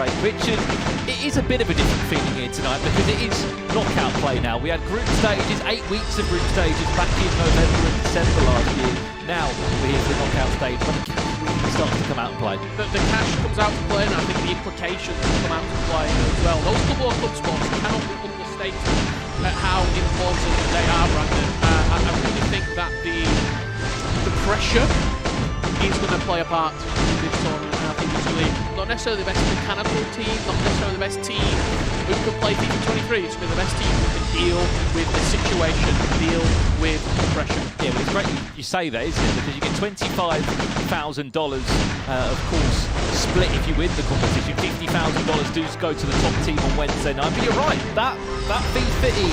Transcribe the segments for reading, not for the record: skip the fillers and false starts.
straight. Richard, it is a bit of a different feeling here tonight because it is knockout play now. We had group stages, 8 weeks of group stages back in November and December last year. Now we're here for the knockout stage when the cash really starts to come out and play. The cash comes out to play, and I think the implications come out to play as well. Those couple of club spots cannot be understated at how important they are, Brandon. I really think that the pressure is going to play a part in this tournament, and I think it's really not necessarily the best mechanical team, not necessarily the best team who can play FIFA 23. It's going to be the best team who can deal with the situation, deal with the pressure. Yeah, well, it's great you say that, isn't it? Because you get $25,000, of course, split if you win the competition. $50,000 does go to the top team on Wednesday night. But you're right, that FIFA E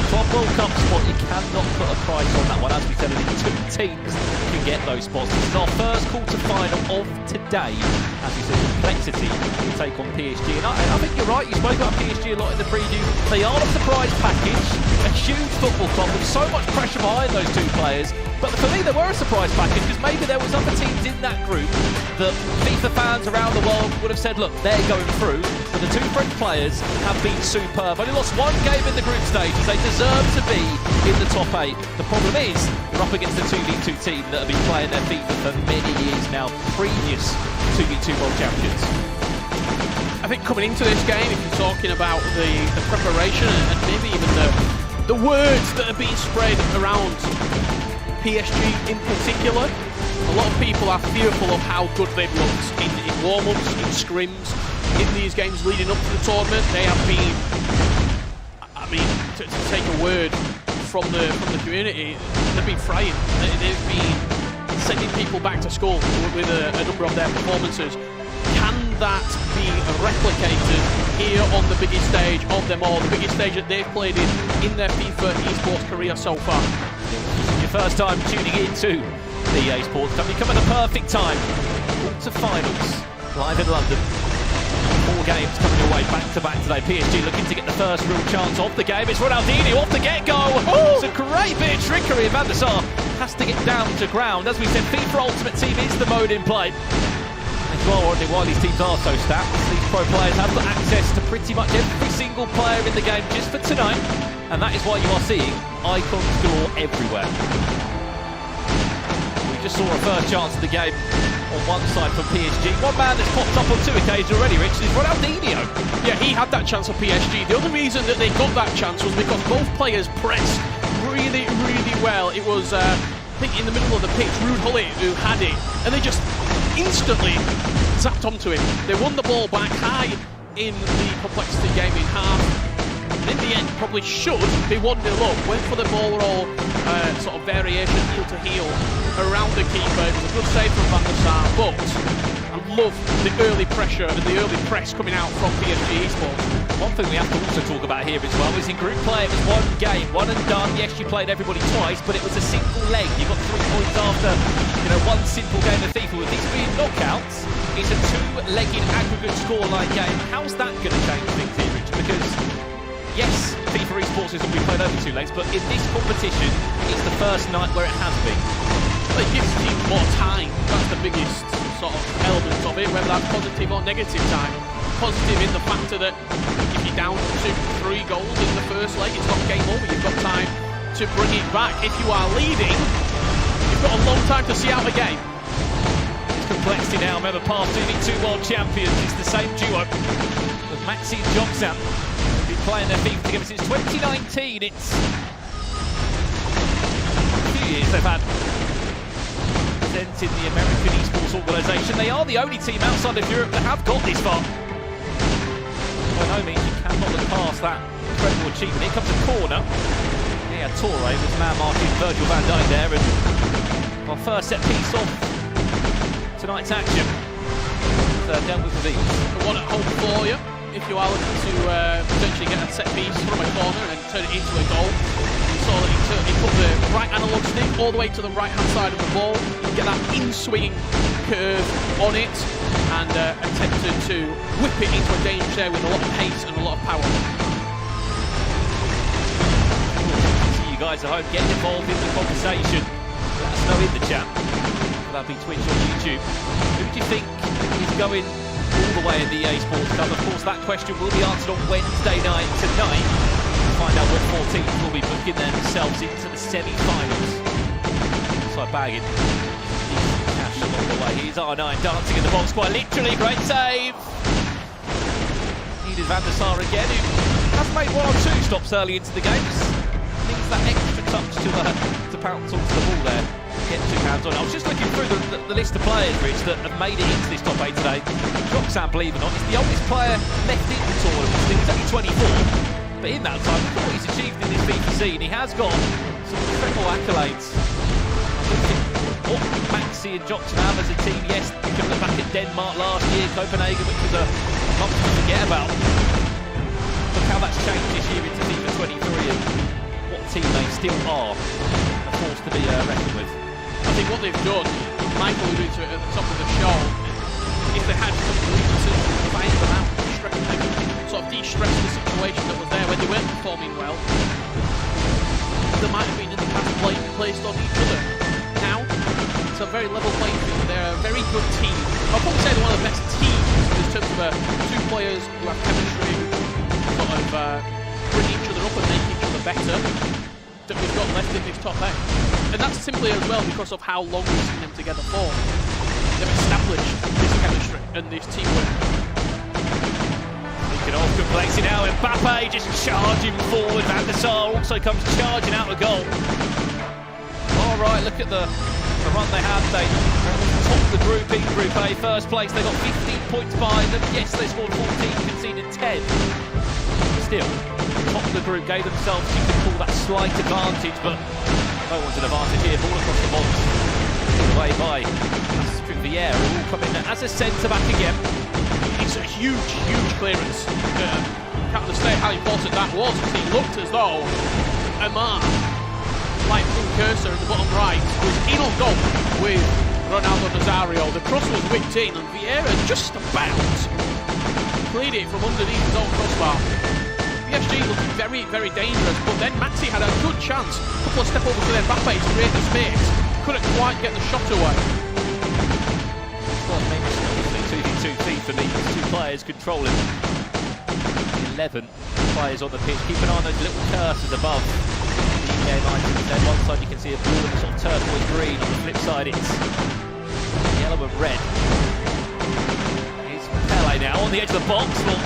Club World Cup spot, you cannot put a price on that one. As we said, only 2 teams can get those spots. This is our first quarter-final of today. As we said, Complexity will take on PSG. And I think you're right, you spoke about PSG a lot in the preview. They are a surprise package, a huge football club with so much pressure behind those 2 players. But for me, they were a surprise package because maybe there was other teams in that group that FIFA fans around the world would have said, look, they're going through. But the 2 French players have been superb. Only lost 1 game in the group stages. They deserve to be in the top 8. The problem is, they're up against a 2v2 team that have been playing their FIFA for many years now, previous 2v2 world champions. I think coming into this game, if you're talking about the preparation and maybe even the words that are being spread around PSG in particular, a lot of people are fearful of how good they've looked in warm-ups, in scrims, in these games leading up to the tournament. They have been, I mean, to take a word from the community, they've been frying. They've been sending people back to school with a number of their performances. Can that be replicated here on the biggest stage of them all, the biggest stage that they've played in their FIFA esports career so far? Your first time tuning into the EA Sports Cup, you come at a perfect time. Quarter-finals, live in London. 4 games coming your way back-to-back today. PSG looking to get the first real chance of the game. It's Ronaldinho off the get-go. It's a great bit of trickery. Van der Sar has to get down to ground. As we said, FIFA Ultimate Team is the mode in play. As well, wondering why these teams are so stacked. These pro players have got access to pretty much every single player in the game just for tonight. And that is why you are seeing icons galore everywhere. We just saw a first chance of the game on one side from PSG. One man that's popped up on 2 occasions already, Rich, is Ronaldinho. Yeah, he had that chance for PSG. The only reason that they got that chance was because both players pressed really, really well. It was, I think, in the middle of the pitch, Ruud Gullit who had it, and they just instantly zapped onto him. They won the ball back high in the Complexity game in half. In the end, probably should be 1-0 up. Went for the ball roll, sort of variation, heel to heel, around the keeper. It was a good save from Van der Sar, but I love the early pressure and the early press coming out from PSG Esports. One thing we have to also talk about here as well is in group play, it was 1 game, 1 and done. Yes, you played everybody twice, but it was a single leg. You got 3 points after, 1 simple game of FIFA. With these being knockouts, it's a 2-legged aggregate scoreline game. How's that going to change things here, Rich? Because yes, FIFA Esports is going to be played over 2 legs, but in this competition, it's the first night where it has been. Well, it gives teams more time. That's the biggest sort of element of it, whether that's positive or negative time. Positive in the factor that if you're down to 3 goals in the first leg, it's not game over. You've got time to bring it back. If you are leading, you've got a long time to see out the game. It's Complexity now. Remember, past 2v2 world champions. It's the same duo with Maxi and Johnson. Been playing their FIFA together since 2019. It's a few years they've had representing the American esports organisation. They are the only team outside of Europe that have got this far. By no means you cannot look past that incredible achievement. Here comes a corner. Yeah, Torre was man marking Virgil van Dijk there, and our first set piece of tonight's action dealt with the one at home for you. If you are looking to potentially get a set piece from a corner and turn it into a goal, you saw that he put the right analog stick all the way to the right hand side of the ball, get that in-swinging curve on it, and attempted to whip it into a dangerous area with a lot of pace and a lot of power. See you guys at home get involved in the conversation. Let us know in the chat. That'll be Twitch or YouTube. Who do you think is going all all the way in the EA Sports Cup. Of course, that question will be answered on Wednesday night tonight. We'll find out when 4 teams will be booking themselves into the semi-finals. So bagging decent cash along the way. Here's R9 dancing in the box quite literally. Great save. Needed Van der Sar again, who has made 1 or 2 stops early into the games. Needs that extra touch to pounce onto the ball there. Get 2 hands on. I was just looking through the list of players, Rich, that have made it into this top 8 today. Roxanne, believe it or not, is the oldest player left in the tournament. He's only 24, but in that time, look at what he's achieved in this FIFA scene. He has got some incredible accolades. What Maxi and Jockson have as a team, yes, you can look back at Denmark last year, Copenhagen, which was a month to forget about. Look how that's changed this year into FIFA 23 and what team they still are a force to be reckoned with. I think what they've done, Michael alluded to it at the top of the show, if they had some weaknesses, find them out, sort of de-stress the situation that was there when they weren't performing well. There might have been in the past blame placed on each other. Now, it's a very level playing field. They're a very good team. I'll probably say they're one of the best teams in terms of 2 players who have chemistry, sort of bring each other up and make each other better, that we've got left in this top 8. And that's simply as well because of how long we've seen them together for. They've established this chemistry and this teamwork. Speaking of complexity now, Mbappe just charging forward. Van der Sar also comes charging out of goal. All right, look at the run they had. They topped the group in Group A. First place, they got 15 points by them. Yes, they scored 14, conceded 10. Still, top of the group, gave themselves, you could call that slight advantage, but no one's an advantage here. Ball across the box, away by Astrid Vieira, who will come in as a centre-back again. It's a huge, huge clearance. Can't understand how important that was, because it looked as though Amar, light blue cursor in the bottom right, was in on goal with Ronaldo Nazario. The cross was whipped in, and Vieira just about cleared it from underneath his own crossbar. PSG looking very, very dangerous, but then Maxi had a good chance. A couple of step over to Mbappe to create the space. Couldn't quite get the shot away. Well, obviously 2v2 for these 2 players controlling 11 players on the pitch. Keep an eye on those little cursors above the game items. Then one side you can see a blue and a sort of turquoise green. On the flip side it's yellow and red. Here's Pele now on the edge of the box. Well,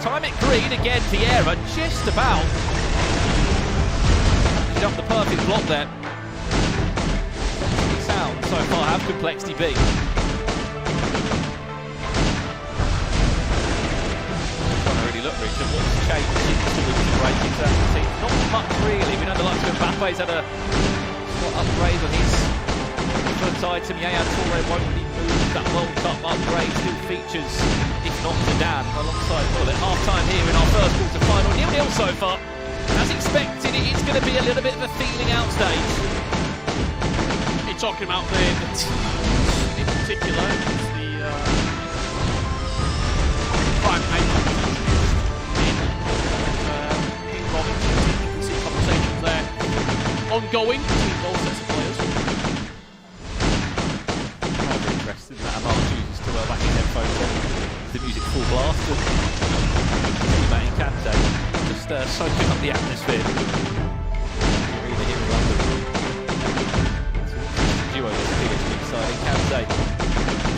time it green again. Vieira just about he's up the perfect block there. Sound so far, have complexity be? Trying to really look, Richard, what's changed since the break in terms of team? Not much really. We know the likes of Mbappe's had a upgrade on his first item. Yaya Toure won't be moved. That World Cup upgrade still features, if not Zidane, alongside Bullet. Half time here in our first quarter final. 0-0 so far. As expected, it is going to be a little bit of a feeling out stage. You're talking about the teams in particular. It's the prime icon involving the team. You can see conversations there ongoing between both sets of players. Rather interesting that Amar chooses to back his headphones on with the music full blast and teammate in Kante just soaking up the atmosphere. Arena here in London. Duo this PSG side in Kante.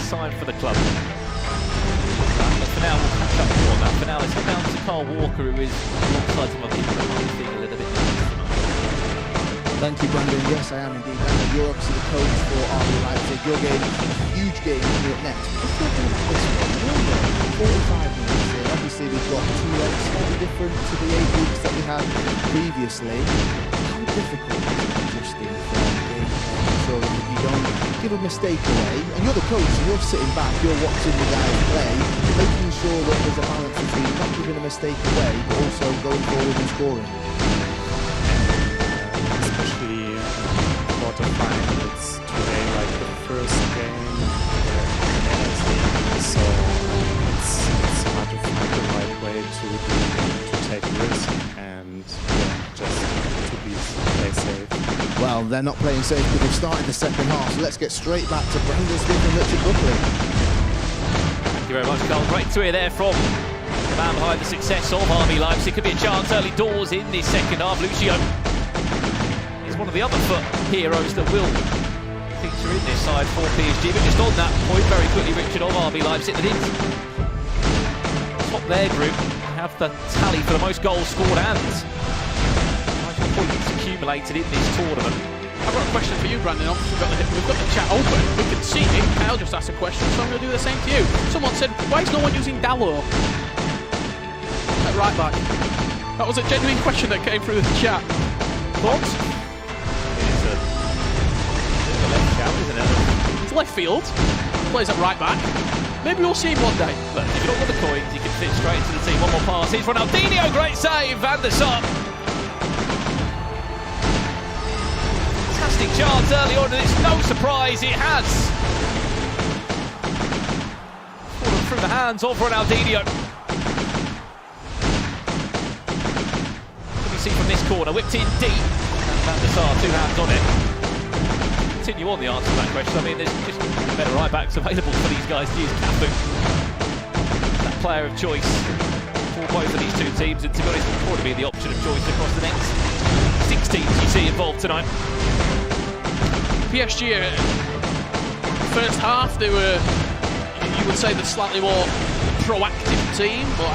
Sign for the club. But for now we'll catch up more on that. For now let's head down to Carl Walker, who is alongside some of the people that might be feeling a little bit nervous tonight. Thank you, Brandon. Yes, I am indeed. You're obviously the coach for RB Leipzig. Your game, a huge game coming up next. Let's talk about this one. We're only 45 minutes in. Obviously, we've got 2 legs, slightly different to the 8 weeks that we had previously. How difficult is it adjusting from game ensuring that you don't give a mistake away? And you're the coach, and you're sitting back, you're watching the guys play, making sure that there's a balance between not giving a mistake away, but also going forward and scoring. Quarterfinals today, like the first game, so it's hard to find the right way to take risk and just to play safe. Well, they're not playing safe because they've started the second half, so let's get straight back to Brandon Smith and Richard Buckley. Thank you very much, Carl. Great to hear there from the man behind the success of RB Leipzig. Could be a chance early doors in this second half. Lucio is one of the other foot heroes that will feature in this side for PSG. But just on that point, very quickly, Richard, of RB Leipzig, that is top their group, have the tally for the most goals scored and points accumulated in this tournament. I've got a question for you, Brandon. Obviously, we've got the chat open. We can see it. Kyle just asked a question, so I'm going to do the same to you. Someone said, why is no one using Dallo at right back? That was a genuine question that came through the chat. Thoughts? It's a left shout, isn't it? It's left field. Plays at right back. Maybe we'll see him one day. But if you've got the coins, you can fit straight into the team. One more pass. Here's Ronaldinho. Great save. Van der Sar. Fantastic chance early on, and it's no surprise it has fallen through the hands of Ronaldinho. Can we see from this corner, whipped in deep, and Van der Sar, 2 hands on it. Continue on the answer to that question. I mean, there's just better right backs available for these guys to use. Cafu, that player of choice for both of these two teams, and to be honest, will probably be the option of choice across the next 6 teams you see involved tonight. PSG, first half, they were, you would say, the slightly more proactive team, but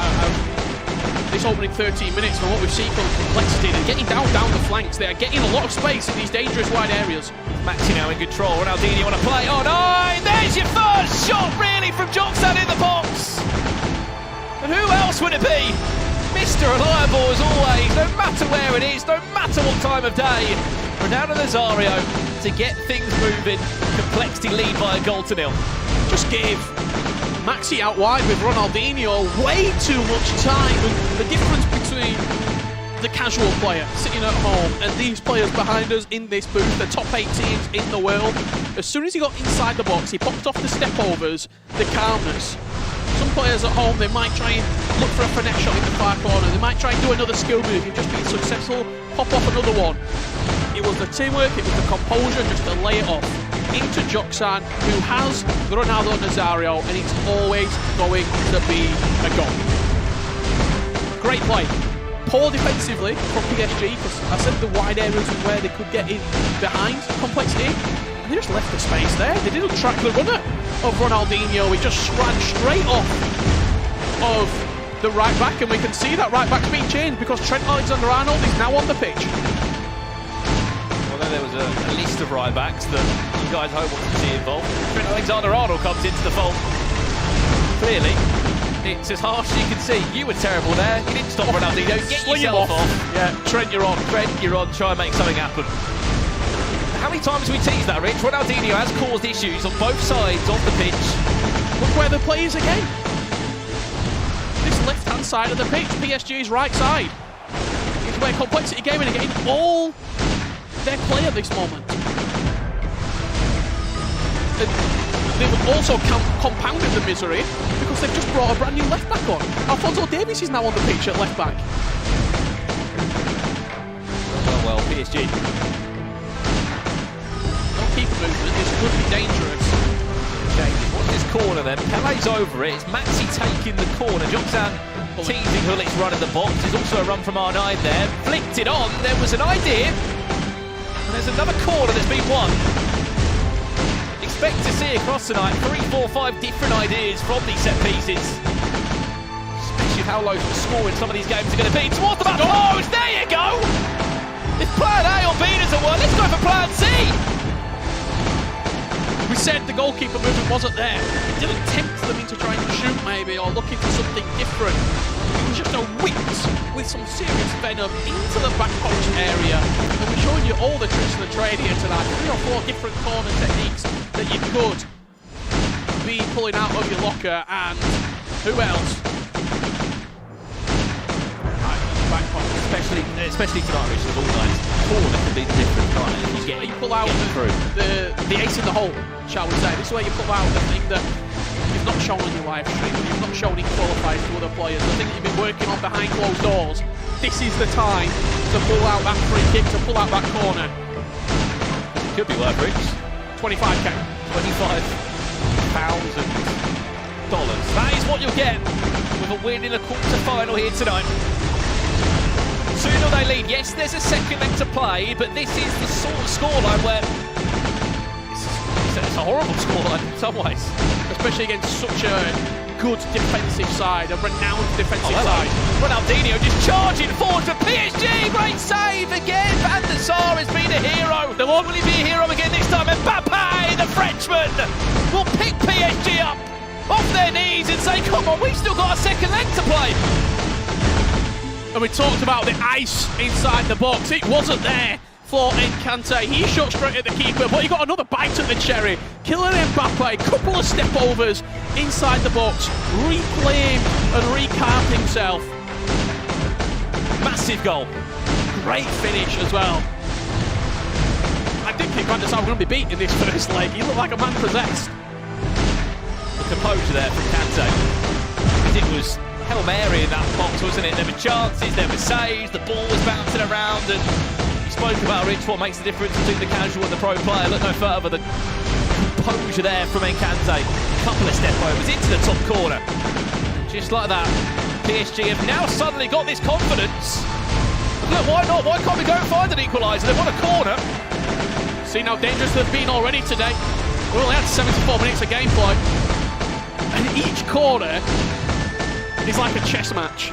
this opening 13 minutes, from what we've seen from complexity, they're getting down the flanks, they're getting a lot of space in these dangerous wide areas. Maxi now in control, Ronaldinho on a play, oh no, there's your first shot really from Johnson in the box! And who else would it be? Mr. Reliable as always, no matter where it is, no matter what time of day, Ronaldo Nazario to get things moving, complexity lead by 1-0. Just gave Maxi out wide with Ronaldinho way too much time. The difference between the casual player sitting at home and these players behind us in this booth, the top 8 teams in the world, as soon as he got inside the box, he popped off the step-overs, the calmness. Some players at home, they might try and look for a finesse shot in the far corner, they might try and do another skill move, you've just been successful, pop off another one. It was the teamwork, it was the composure just to lay it off into Joksan, who has Ronaldo Nazario, and it's always going to be a goal. Great play. Poor defensively from PSG, because I said the wide areas was where they could get in behind complexity, and they just left the space there. They didn't track the runner of Ronaldinho, he just ran straight off of the right back, and we can see that right back's being changed because Trent Alexander-Arnold is now on the pitch. Although there was a list of right backs that you guys hope want to see involved, Trent Alexander-Arnold comes into the fold. Clearly, it's as harsh as you can see. You were terrible there. You didn't stop Ronaldinho. Get yourself off. Yeah, Trent, you're on. Trent, you're on. Try and make something happen. How many times we teased that, Rich? Ronaldinho has caused issues on both sides of the pitch. Look where the play is again. This left-hand side of the pitch, PSG's right side, is where complexity came in again. All their play at this moment. And they've also compounded the misery because they've just brought a brand new left back on. Alphonso Davies is now on the pitch at left back. Well, PSG. No keeper movement, this could be dangerous. Watch this corner then. Pele's over it. It's Maxi taking the corner. Joksan teasing Hulick's run in the box. There's also a run from R9 there. Flicked it on. There was an idea. And there's another corner that's been won. Expect to see across tonight 3, 4, 5 different ideas from these set pieces. Especially how low the score in some of these games are going to be. Towards the back post. There you go. If plan A or B doesn't work, let's go for plan C. We said the goalkeeper movement wasn't there. It didn't tempt them into trying to shoot maybe or looking for something different. It was just a whip with some serious venom into the back post area. And we're showing you all the tricks of the trade here tonight. 3 or 4 different corner techniques that you could be pulling out of your locker, and who else? Back post. Especially tonight, Rich, of all nights. Corner can be the different kind of. You pull out the ace in the hole, shall we say. This is where you pull out the thing that you've not shown on your live stream, you've not shown in qualifiers to other players, the thing that you've been working on behind closed doors. This is the time to pull out that free kick, to pull out that corner. It could be worth, Rich. 25k. 25,000 That is what you'll get with a win in a quarter-final here tonight. 2-0 they lead. Yes, there's a second leg to play, but this is the sort of scoreline where it's a horrible scoreline in some ways. Especially against such a good defensive side, a renowned defensive side. Ronaldinho just charging forward for PSG. Great save again. Van der Sar has been a hero. Will he be a hero again this time? Mbappe, the Frenchman, will pick PSG up off their knees and say, come on, we've still got a second leg to play. And we talked about the ice inside the box. It wasn't there for Encante. He shot straight at the keeper, but he got another bite at the cherry. Kylian Mbappe, couple of step overs inside the box, reclaimed and recarved himself. Massive goal. Great finish as well. I didn't think Van der Sar was going to be beat in this first leg. He looked like a man possessed. The composure there from Kante. It was Hail Mary in that box, wasn't it? There were chances, there were saves, the ball was bouncing around, and you spoke about, Rich, what makes the difference between the casual and the pro player. Look no further, the composure there from Encante. Couple of step overs into the top corner. Just like that, PSG have now suddenly got this confidence. Look, why not? Why can't we go and find an equaliser? They've won a corner. See how dangerous they've been already today. We only had 74 minutes of gameplay. And each corner is like a chess match.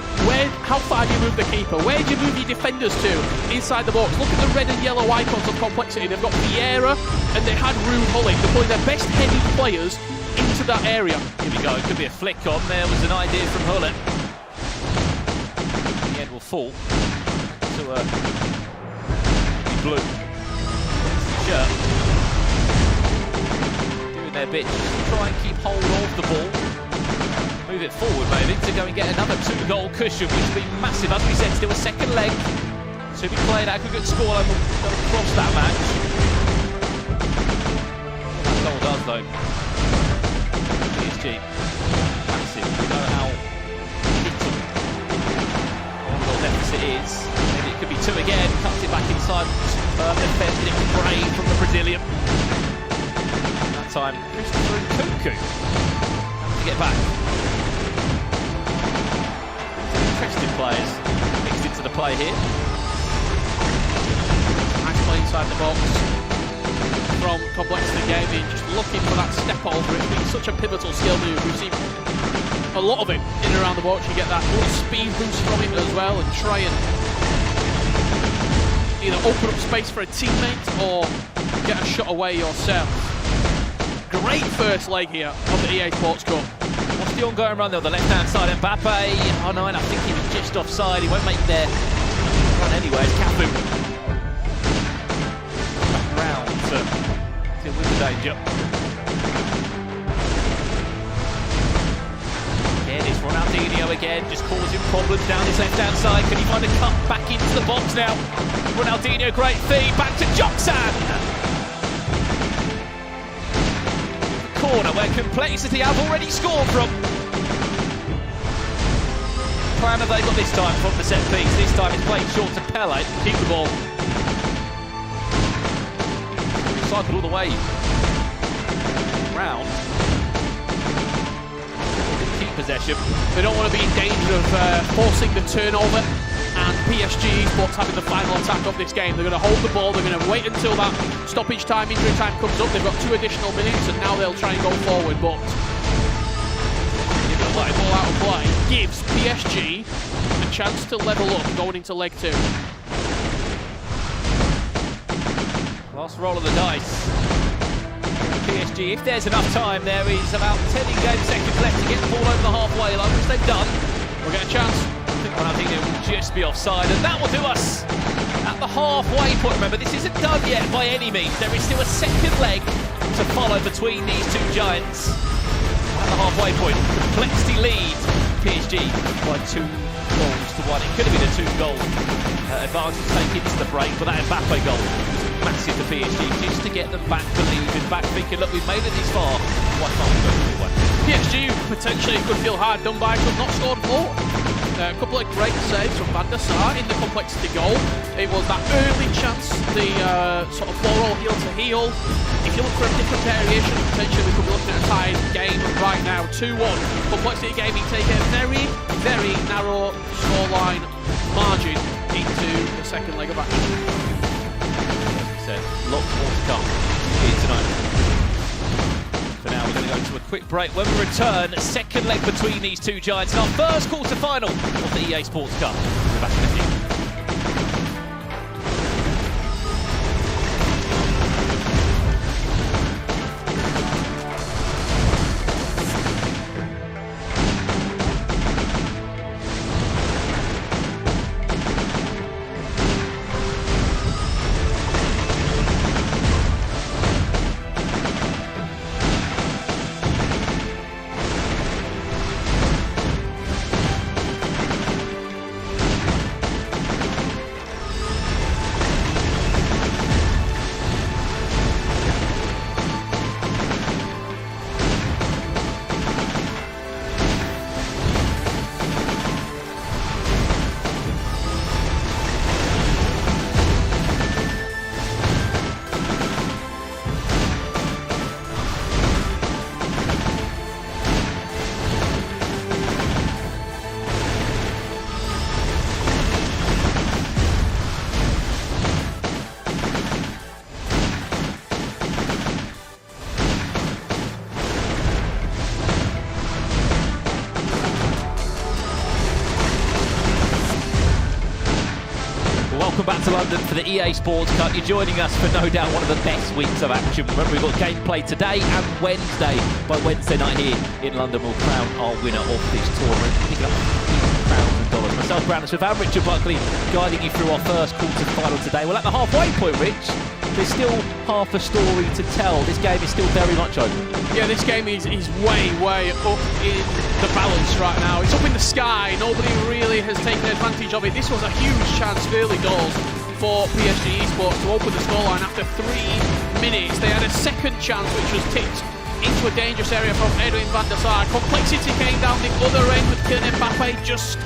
How far do you move the keeper? Where do you move your defenders to inside the box? Look at the red and yellow icons of complexity. They've got Vieira and they had Ruud Gullit. They're putting their best headed players into that area. Here we go, it could be a flick on. There was an idea from Gullit. The head will fall to blue shirt. Doing their bit to try and keep hold of the ball. Move it forward, maybe, to go and get another 2-goal cushion, which would be massive. As we said, still a second leg to be played. Aggregate scoreline will go across that match. That goal does, though. PSG. Massive. We know how little the deficit is. Maybe it could be 2 again. Cuts it back inside. Superb defending brave from the Brazilian. That time, Christopher Nkunku having to get back. Interesting players mixed into the play here. Nice play inside the box from Complexity Gaming, just looking for that step over. It's been such a pivotal skill move. We've seen a lot of it in and around the box. You get that little speed boost from it as well, and try and either open up space for a teammate or get a shot away yourself. Great first leg here of the EA Sports Cup. What's the ongoing run there on the left-hand side? Mbappe. Oh no, and I think he was just offside. He won't make their run anyway. It's Cafu. Back round to deal with the danger. Again, it's Ronaldinho again, just causing problems down his left-hand side. Can he find a cut back into the box now? Ronaldinho, great feed. Back to Joksan. Corner where Complexity have already scored from. Plan have they got this time from the set piece? This time it's played short to Pele. Keep the ball. Cycled all the way round. Keep possession. They don't want to be in danger of forcing the turnover, and PSG Sports having the final attack of this game. They're going to hold the ball, they're going to wait until that stoppage time, injury time comes up. They've got 2 additional minutes and now they'll try and go forward, but giving a lot of ball out of play gives PSG a chance to level up going into leg 2. Last roll of the dice. PSG, if there's enough time, there is about 10 in-game seconds left to get the ball over the halfway line, which they've done. We'll get a chance. I think it will just be offside, and that will do us at the halfway point. Remember, this isn't done yet by any means. There is still a second leg to follow between these 2 giants. At the halfway point, Complexity leads PSG by 2 goals to 1. It could have been a 2-goal advantage to take into the break, but that Mbappe goal was massive for PSG, just to get them back believing, back thinking, look, we've made it this far, why can't we go the way? PSG potentially could feel hard done by, could not scored more. A couple of great saves from Van der Sar in the complexity goal. It was that early chance, the sort of 4-all heel to heel. If you look for a different variation, potentially we could be looking at a tied game right now. 2-1. Complexity Gaming take a very, very narrow scoreline margin into the second leg of action. So, lots more to come here tonight. For now, we're going to go to a quick break. When we return, second leg between these two giants in our first quarter-final of the EA Sports Cup. We're back in a few. Welcome back to London for the EA Sports Cup. You're joining us for no doubt one of the best weeks of action. Remember, we've got gameplay today and Wednesday. By Wednesday night here in London, we'll crown our winner of this tournament, picking up $1,000. Myself, Brandon Smith, and Richard Buckley guiding you through our first quarter-final today. Well, at the halfway point, Rich, there's still half a story to tell. This game is still very much open. Yeah, this game is way, way up in the balance right now. It's up in the sky. Nobody really has taken advantage of it. This was a huge chance early doors for PSG Esports to open the scoreline after 3 minutes. They had a second chance, which was tipped into a dangerous area from Edwin van der Sar. Complexity came down the other end with Kylian Mbappe just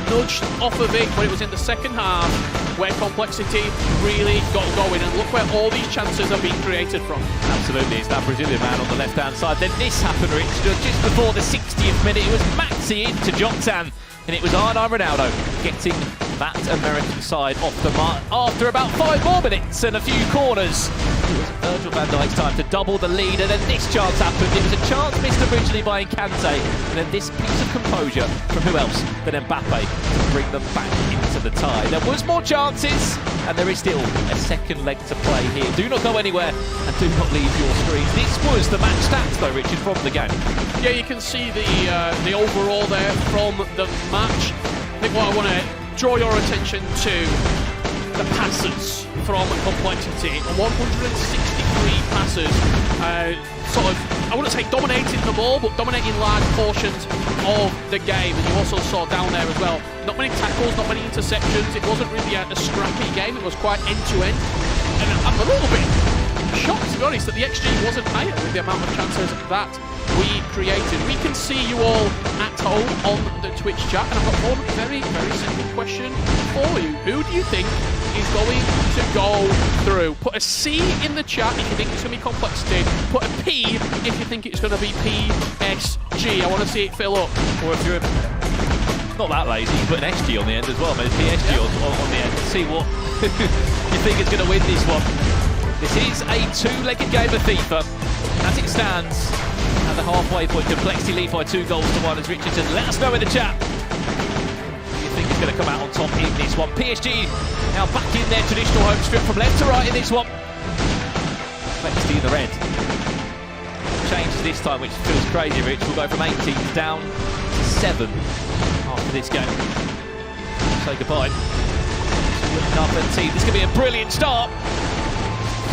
nudged off of it, but it was in the second half where Complexity really got going, and look where all these chances are being created from. Absolutely, it's that Brazilian man on the left-hand side. Then this happened, Rich, just before the 60th minute. It was Maxi into Joktan, and it was Arnaud Ronaldo getting that American side off the mark after about 5 more minutes and a few corners. It was Virgil van Dijk's time to double the lead, and then this chance happened. It was a chance missed originally by Nkante, and then this piece of composure from who else than Mbappe to bring them back into the tie. There was more chances, and there is still a second leg to play here. Do not go anywhere, and do not leave your screens. This was the match stats, though, Richard, from the game. Yeah, you can see the overall there from the match. I think what I want to draw your attention to, the passes from Complexity. 163 passes, sort of, I wouldn't say dominating the ball, but dominating large portions of the game. And you also saw down there as well, not many tackles, not many interceptions. It wasn't really a scrappy game. It was quite end-to-end. And I'm a little bit shocked, to be honest, that the XG wasn't higher with the amount of chances that we created. We can see you all at home on the Twitch chat, and I've got one very, very simple question for you. Who do you think is going to go through? Put a C in the chat if you think it's going to be Complexity. Put a P if you think it's going to be PSG. I want to see it fill up. Or if you're not that lazy, you can put an XG on the end as well, maybe PSG on the end. See what you think is going to win this one. This is a 2-legged game of FIFA. As it stands, at the halfway point, Complexity lead by 2-1 as Richardson. Let us know in the chat who you think is going to come out on top in this one. PSG now back in their traditional home strip from left to right in this one. Complexity in the red. Changes this time, which feels crazy, Rich. We'll go from 18 down to 7 after this game. Say goodbye to number team. This is going to be a brilliant start.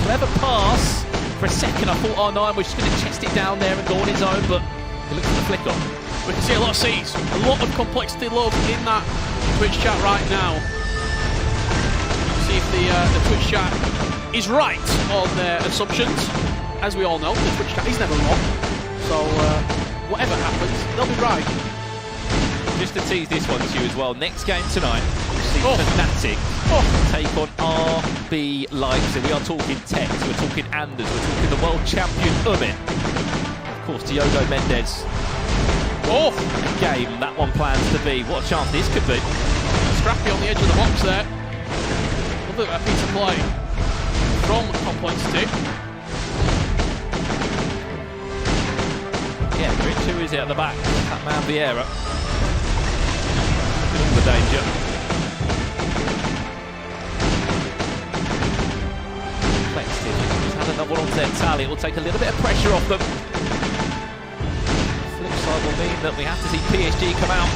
Clever pass. For a second, I thought R9 was just going to chest it down there and go on his own, but he looks for the flick on. We can see a lot of C's, a lot of Complexity love in that Twitch chat right now. See if the Twitch chat is right on their assumptions. As we all know, the Twitch chat is never wrong. So whatever happens, they'll be right. just to tease this one to you as well, next game tonight, we'll see Fnatic take on RB Leipzig. We are talking Tex, we're talking Anders, we're talking the world champion Umit. Of course, Diogo Mendes. Game, that one plans to be. What a chance this could be. Scrappy on the edge of the box there. Look at that piece of play from Complexity. Yeah, Rich, who is it at the back? That man Vieira. All the danger. Complexity just had another one on their tally. It will take a little bit of pressure off them. Flip side will mean that we have to see PSG come out.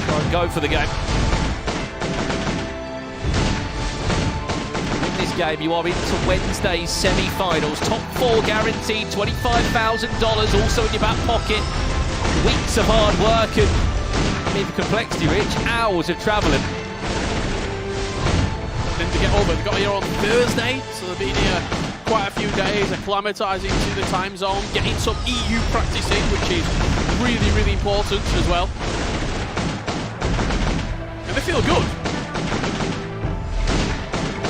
Try and go for the game. In this game, you are into Wednesday's semi-finals. Top 4 guaranteed, $25,000 also in your back pocket. Weeks of hard work and maybe Complexity, Rich, hours of travelling. Then to get over, they got here on Thursday, so they've been here quite a few days, acclimatising to the time zone, getting some EU practice in, which is really, really important as well. And they feel good.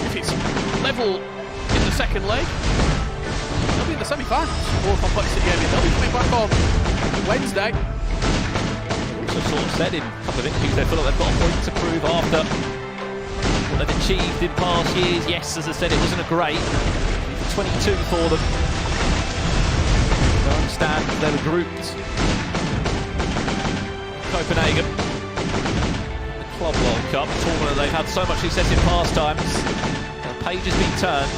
If it's level in the second leg, they'll be in the semi-finals. More Complexity gaming. They'll be coming back on Wednesday. Also sort of said in a couple of interviews they feel like they've got a point to prove after what they've achieved in past years. Yes, as I said, it wasn't a great 22 for them. I understand they were grouped. Copenhagen, the Club World Cup tournament, they've had so much success in past times. The page has been turned.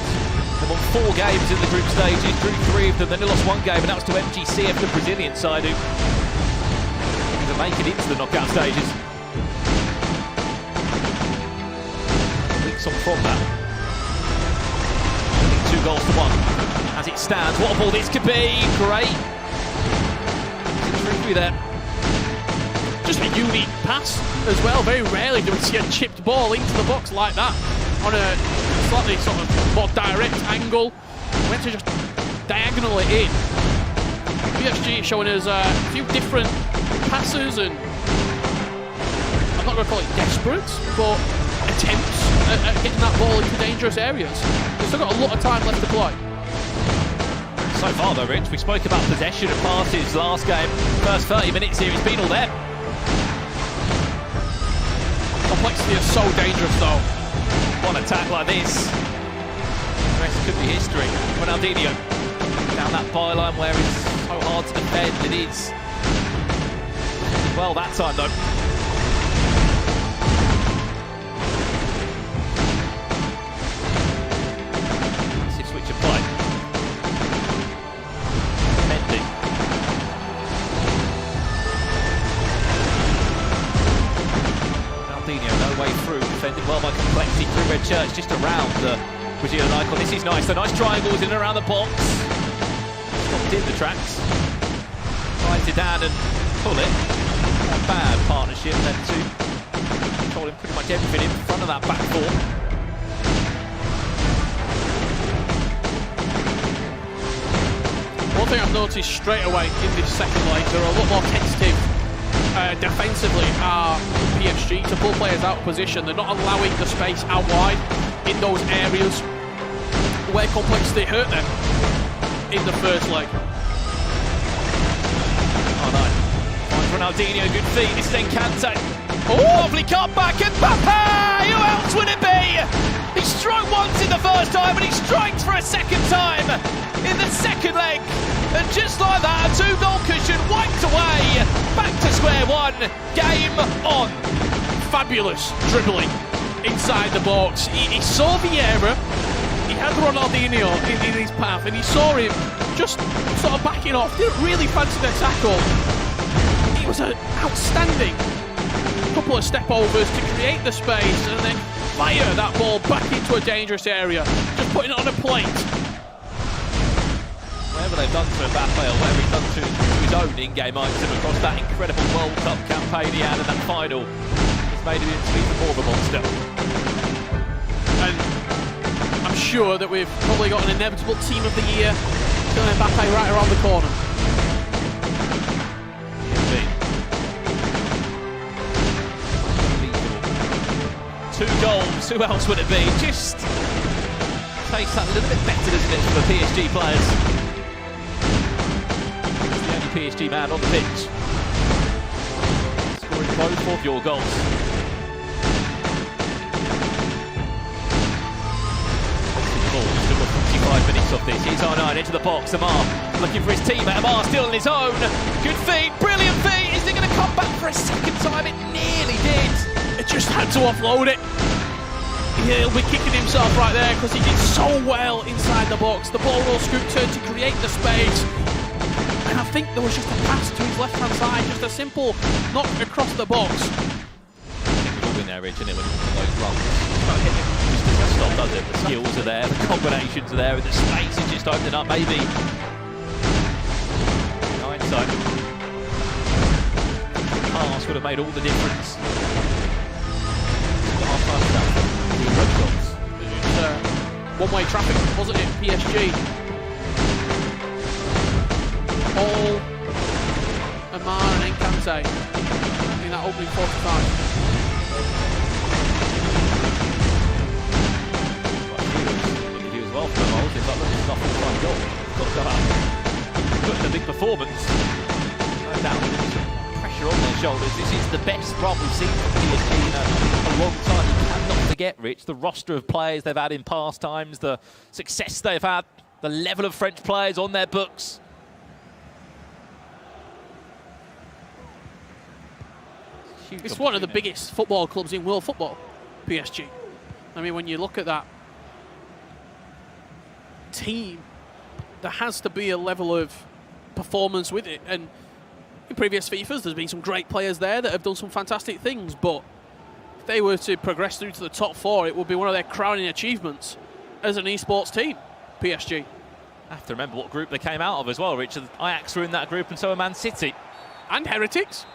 They won 4 games in the group stages, drew 3 of them, then they lost 1 game, and that was to MGCF, the Brazilian side, who didn't even make it into the knockout stages. Weeks on from that. 2 goals to 1. As it stands, what a ball this could be! Great. Trickery there. Just a unique pass as well. Very rarely do we see a chipped ball into the box like that on a slightly sort of more direct angle. Went to just diagonal it in. PSG showing us a few different passes and I'm not going to call it desperate, but attempts at getting that ball into dangerous areas. They've still got a lot of time left to play. So far though, Rich, we spoke about possession and passes last game. First 30 minutes here, it's been all there. Complexity is so dangerous though. One attack like this, the rest could be history. Ronaldinho down that byline where it's so hard to defend. It is. Well, that time though. Massive switch of play. Mendy. Ronaldinho, no way through. Defended well by Complexity through Red Church, just around the Brazilian icon. This is nice. The nice triangles in and around the box. Stopped in the tracks. Tries it down and pull it. Not a bad partnership then to controlling pretty much everything in front of that back four. One thing I've noticed straight away in this second leg, they're a lot more tentative defensively are PSG to pull players out of position. They're not allowing the space out wide in those areas where Complexity hurt them in the first leg. Oh no. Finds Ronaldinho, good feet. This is Encante. Oh, lovely cutback. And Mbappe! Who else would it be? He struck once in the first time and he strikes for a second time in the second leg. And just like that, a 2-goal cushion wiped away. Back to square one. Game on. Fabulous dribbling inside the box. He saw Vieira. He had Ronaldinho in his path and he saw him just sort of backing off. Didn't really fancy the tackle. It was an outstanding couple of step overs to create the space and then fire that ball back into a dangerous area. Just putting it on a plate. Whatever they've done to Mbappe or whatever he's done to his own in-game item across that incredible World Cup campaign he had in that final has made him into even more of a monster. And I'm sure that we've probably got an inevitable team of the year, Mbappe right around the corner. Indeed. else? Who else would it be? Just tastes that a little bit better, doesn't it, for the PSG players? He's the only PSG man on the pitch, scoring both of your goals. Still got 45 minutes of this. Here's R9 into the box. Amar looking for his teammate. Amar still on his own. Good feet, brilliant feet. Is he going to come back for a second time? It nearly did. It just had to offload it. He'll be kicking himself right there because he did so well inside the box. The ball will scoop turn to create the space. And I think there was just a pass to his left-hand side, just a simple knock across the box. I think we've all been there, Rich, isn't it, when you look at those runs? Just doesn't stop, does it? The skills are there, the combinations are there, and the space is just opening up, maybe. In hindsight, the pass would have made all the difference. One-way traffic, wasn't it? PSG. All Amar and Enkante in that opening 45. He was well for the goals. It's like, look, it's not a full-time goal. Got to go out. Put in a big performance. No doubt with some pressure on their shoulders. This is the best run we've seen from PSG in a long time. You cannot forget, Rich, the roster of players they've had in past times, the success they've had, the level of French players on their books. It's one of the biggest football clubs in world football, PSG. I mean, when you look at that team, there has to be a level of performance with it. And in previous FIFAs, there's been some great players there that have done some fantastic things. But if they were to progress through to the top four, it would be one of their crowning achievements as an esports team, PSG. I have to remember what group they came out of as well, Rich. Ajax were in that group, and so are Man City. And Heretics.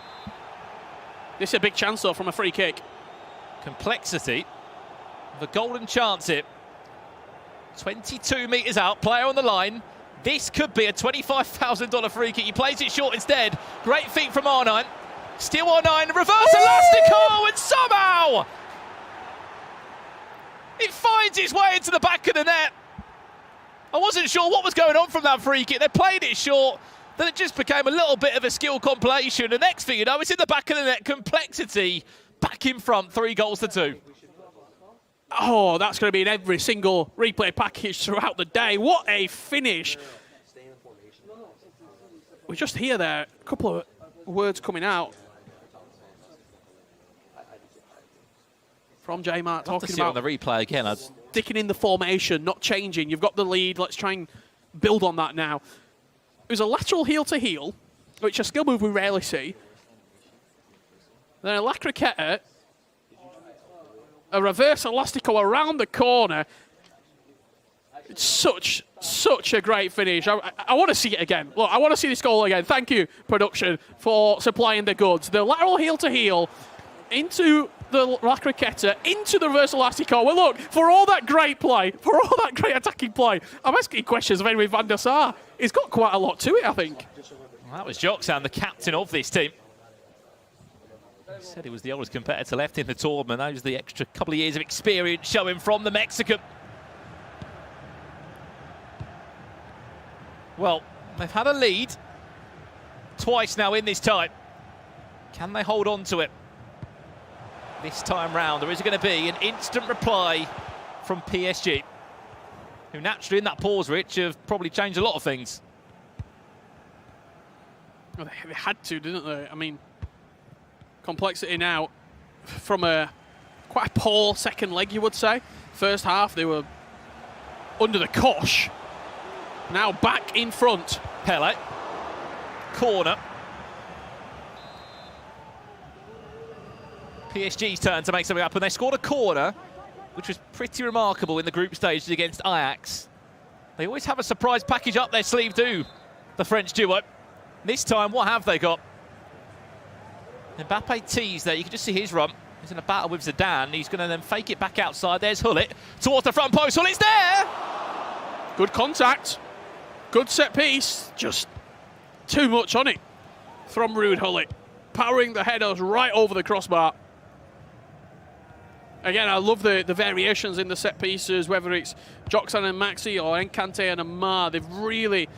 This is a big chance, though, from a free kick. Complexity. The golden chance it. 22 metres out, player on the line. This could be a $25,000 free kick. He plays it short instead. Great feet from R9. Still R9, reverse elastico, and somehow it finds its way into the back of the net. I wasn't sure what was going on from that free kick. They played it short. Then it just became a little bit of a skill compilation. The next thing you know, it's in the back of the net. Complexity back in front, 3-2. Oh, that's going to be in every single replay package throughout the day. What a finish. We just hear there a couple of words coming out from J-Mark talking about on the replay again. sticking in the formation, not changing. You've got the lead. Let's try and build on that now. It was a lateral heel-to-heel, which is a skill move we rarely see. Then a La Croqueta, a reverse elastico around the corner. It's such a great finish. I want to see it again. Look, I want to see this goal again. Thank you, production, for supplying the goods. The lateral heel-to-heel into the La Croqueta, into the reverse elastico. Well, look, for all that great play, for all that great attacking play, I'm asking questions of Henry van der Sar. He's got quite a lot to it, I think. Well, that was Joxan, the captain of this team. He said he was the oldest competitor left in the tournament. That was the extra couple of years of experience showing from the Mexican. Well, they've had a lead twice now in this tie. Can they hold on to it? This time round, there is going to be an instant reply from PSG, who naturally in that pause, Rich, have probably changed a lot of things. Well, they had to, didn't they? I mean, complexity now from quite a poor second leg, you would say. First half, they were under the cosh. Now back in front. Pele, corner. PSG's turn to make something happen. They scored a corner, which was pretty remarkable in the group stages against Ajax. They always have a surprise package up their sleeve, do the French duo. This time, what have they got? Mbappe teased there. You can just see his run. He's in a battle with Zidane. He's going to then fake it back outside. There's Hullet towards the front post. Hullet's there! Good contact. Good set piece. Just too much on it from Ruud Hullet. Powering the headers right over the crossbar. Again, I love the variations in the set pieces, whether it's Joxan and Maxi or Encante and Amar. They've really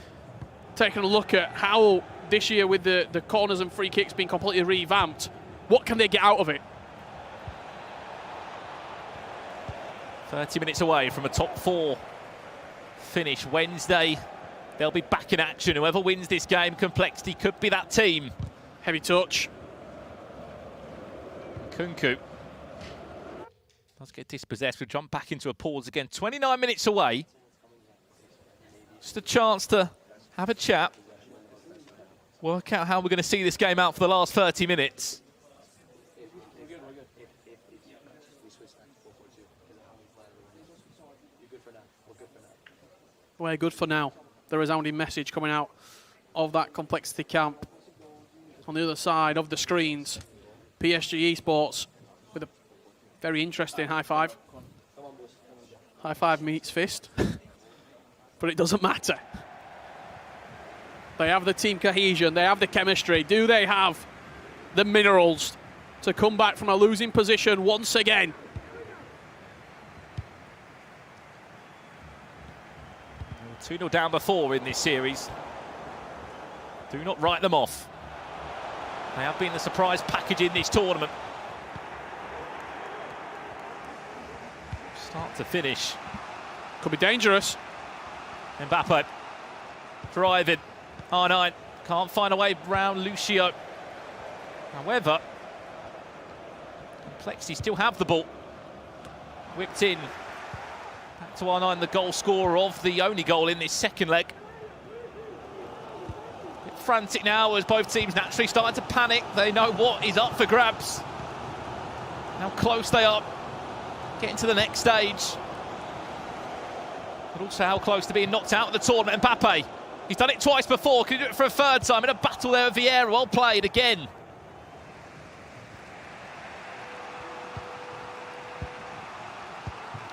taken a look at how this year, with the corners and free kicks being completely revamped, what can they get out of it? 30 minutes away from a top 4 finish Wednesday. They'll be back in action. Whoever wins this game, Complexity could be that team. Heavy touch. Kunku does get dispossessed. We'll jump back into a pause again. 29 minutes away. Just a chance to have a chat. Work out how we're going to see this game out for the last 30 minutes. We're good for now. The resounding message coming out of that Complexity camp. On the other side of the screens, PSG Esports with a very interesting high five. High five meets fist, but it doesn't matter. They have the team cohesion, they have the chemistry. Do they have the minerals to come back from a losing position once again? They were 2-0 down before in this series. Do not write them off. They have been the surprise package in this tournament. Start to finish. Could be dangerous. Mbappe driving. R9 can't find a way round Lucio. However, Complexity still have the ball. Whipped in. Back to R9, the goal scorer of the only goal in this second leg. Bit frantic now as both teams naturally starting to panic. They know what is up for grabs. How close they are getting to the next stage. But also how close to being knocked out of the tournament. Mbappe, he's done it twice before. Can he do it for a third time in a battle there with Vieira? Well played again.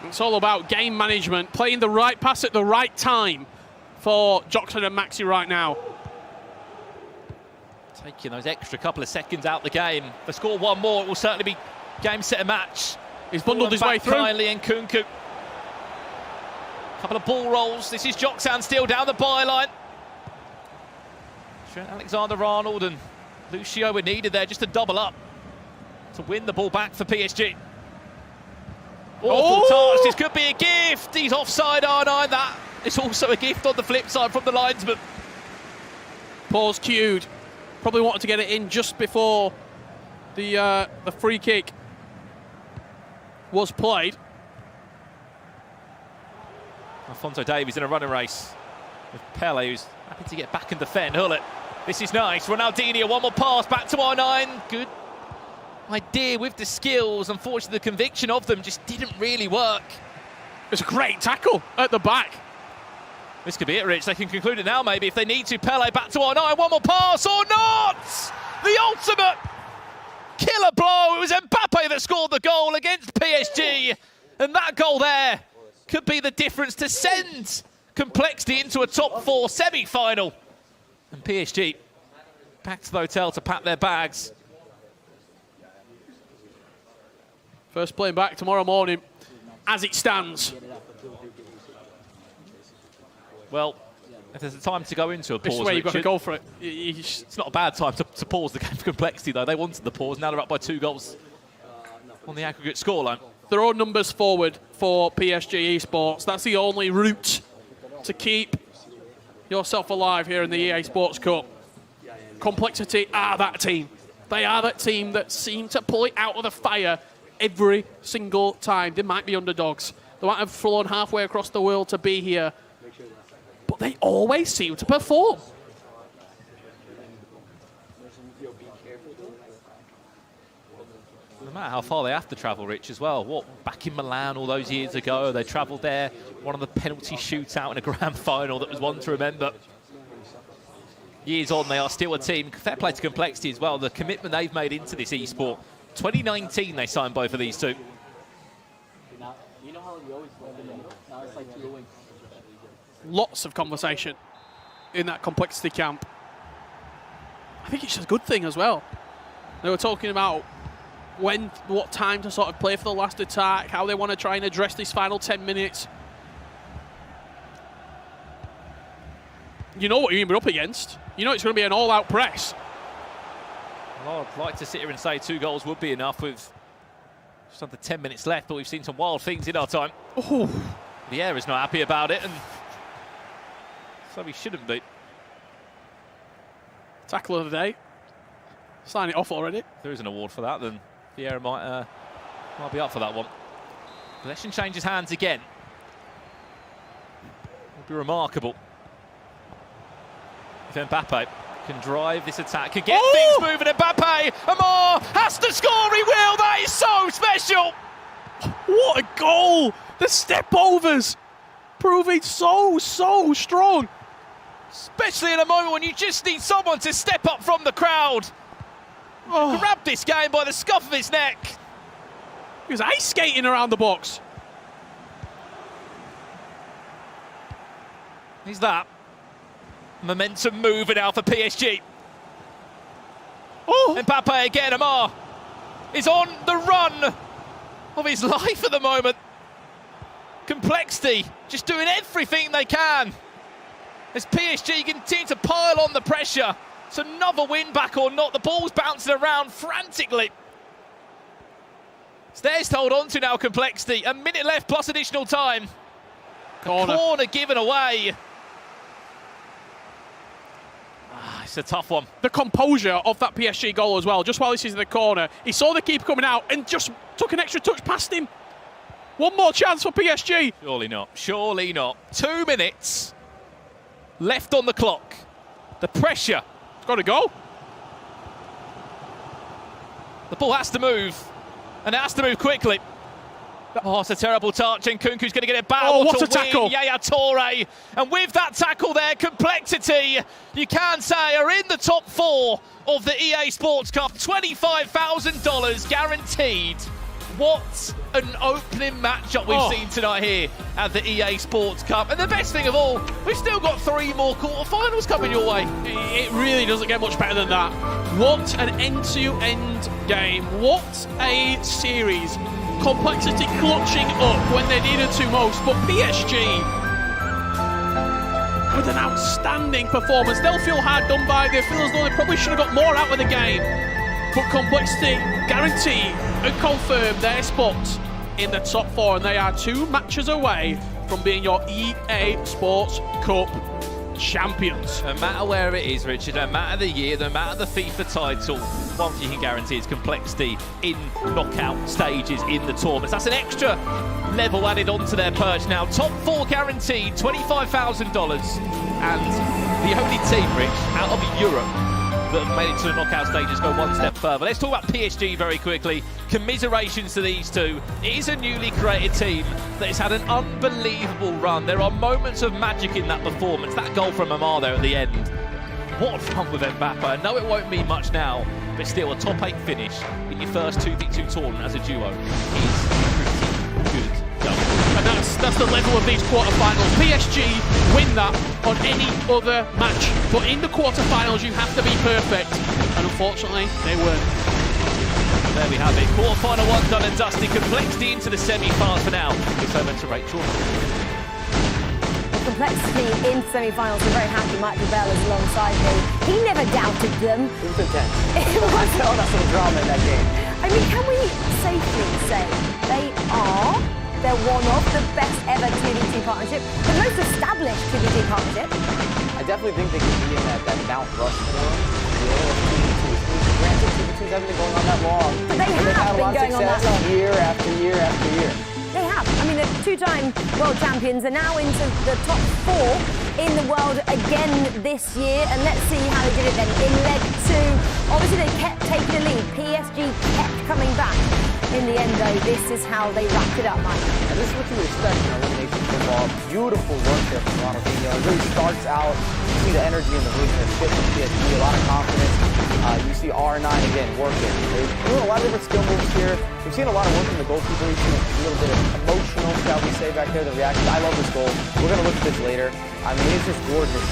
It's all about game management, playing the right pass at the right time for Joxan and Maxi right now. Taking those extra couple of seconds out the game. If they score one more, it will certainly be game, set, and match. He's bundled his way through. Kindly and Kunku. Couple of ball rolls. This is Joxan still down the byline. Trent Alexander-Arnold and Lucio were needed there just to double up to win the ball back for PSG. Awful touch. This could be a gift. He's offside, R9. That is also a gift on the flip side from the linesman. Pause cued. Probably wanted to get it in just before the free kick was played. Alphonso Davies in a running race with Pele, who's happy to get back and defend. Hullet. This is nice. Ronaldinho, one more pass back to R9. Good idea with the skills. Unfortunately, the conviction of them just didn't really work. It's a great tackle at the back. This could be it, Rich. They can conclude it now, maybe, if they need to. Pele back to R9. One more pass or not! The ultimate killer blow. It was Mbappe that scored the goal against PSG. And that goal there could be the difference to send Complexity into a top 4 semi-final. And PSG back to the hotel to pack their bags. First plane back tomorrow morning, as it stands. Well, if there's a time to go into a pause, This is where you've got to Richard, go for it. it's not a bad time to pause the game for Complexity, though. They wanted the pause. Now they're up by 2 goals on the aggregate scoreline. Throw numbers forward for PSG Esports. That's the only route to keep yourself alive here in the EA Sports Cup. Complexity are that team. They are that team that seem to pull it out of the fire every single time. They might be underdogs. They might have flown halfway across the world to be here. But they always seem to perform. No matter how far they have to travel, Rich, as well. Back in Milan all those years ago, they travelled there. One of the penalty shootout in a grand final that was one to remember. Years on, they are still a team. Fair play to Complexity as well. The commitment they've made into this esport. 2019, they signed both of these two. Lots of conversation in that Complexity camp. I think it's a good thing as well. They were talking about what time to sort of play for the last attack, how they want to try and address this final 10 minutes. You know what you're going to be up against. You know it's going to be an all-out press. Well, I'd like to sit here and say 2 goals would be enough with just under 10 minutes left, but we've seen some wild things in our time. Oh. Vieira's not happy about it, and so he shouldn't be. Tackle of the day. Sign it off already. If there is an award for that, then Vieira might be up for that one. Possession changes hands again. Would be remarkable if Mbappe can drive this attack, can get things moving. Mbappe, Amar has to score. He will. That is so special. What a goal! The step overs proving so strong. Especially in a moment when you just need someone to step up from the crowd. Grab this game by the scruff of his neck. He was ice skating around the box. He's that. Momentum moving now for PSG. Mbappe again. Amar is on the run of his life at the moment. Complexity just doing everything they can as PSG continue to pile on the pressure. It's another win back or not. The ball's bouncing around frantically. It's theirs to hold on to now, Complexity. A minute left plus additional time. Corner given away. It's a tough one. The composure of that PSG goal as well, just while this is in the corner. He saw the keeper coming out and just took an extra touch past him. One more chance for PSG. Surely not. Surely not. 2 minutes left on the clock. The pressure. It's got to go. The ball has to move. And it has to move quickly. Oh, it's a terrible touch, and Kunku's going to get it back. Oh, what a tackle. Yaya Toure. And with that tackle there, Complexity, you can say, are in the top 4 of the EA Sports Cup. $25,000 guaranteed. What an opening matchup we've seen tonight here at the EA Sports Cup. And the best thing of all, we've still got 3 more quarterfinals coming your way. It really doesn't get much better than that. What an end-to-end game. What a series. Complexity clutching up when they needed to most, but PSG with an outstanding performance. They'll feel hard done by. They feel as though they probably should have got more out of the game. But Complexity guarantee and confirm their spot in the top 4, and they are 2 matches away from being your EA Sports Cup champions. No matter where it is, Richard, no matter the year, no matter the FIFA title, one thing you can guarantee is Complexity in knockout stages in the tournaments. That's an extra level added onto their perch now. Top 4 guaranteed, $25,000. And the only team, Rich, out of Europe that have made it to the knockout stages go one step further. Let's talk about PSG very quickly. Commiserations to these two. It is a newly created team that has had an unbelievable run. There are moments of magic in that performance. That goal from Amar there at the end. What a run with Mbappe. I know it won't mean much now, but still a top 8 finish in your first 2v2 tournament as a duo is pretty good. And that's the level of these quarterfinals. PSG win that on any other match, but in the quarterfinals you have to be perfect, and unfortunately they weren't. There we have it. Quarterfinal 1 done and dusted. Complexity into the semi-finals for now. It's over to Rachel. Complexity in semi-finals. We're very happy Michael Bell is alongside me. He never doubted them. It was intense. I felt some drama in that game. I mean, can we safely say they're one of the best ever 2v2 partnership, the most established 2v2 partnership? I definitely think they could be in that Mount Rushmore. Granted, 2v2s haven't been going on that long. But they have had a lot been of going on that long. Year after year after year. They have. I mean, they're 2-time world champions are now into the top 4 in the world again this year. And let's see how they did it then in leg 2. Obviously, they kept taking the lead. PSG kept coming back. In the end, though, this is how they wrapped it up, Mike. And this is what you would expect in elimination football. Beautiful work there from Ronaldinho. It really starts out. You see the energy in the room. There's fit from PSG, a lot of confidence. You see R9 again working. They're doing a lot of different skill moves here. We've seen a lot of work from the goalkeeper. We've seen a little bit of emotional, shall we say, back there, the reaction. I love this goal. We're going to look at this later. I mean, it's just gorgeous.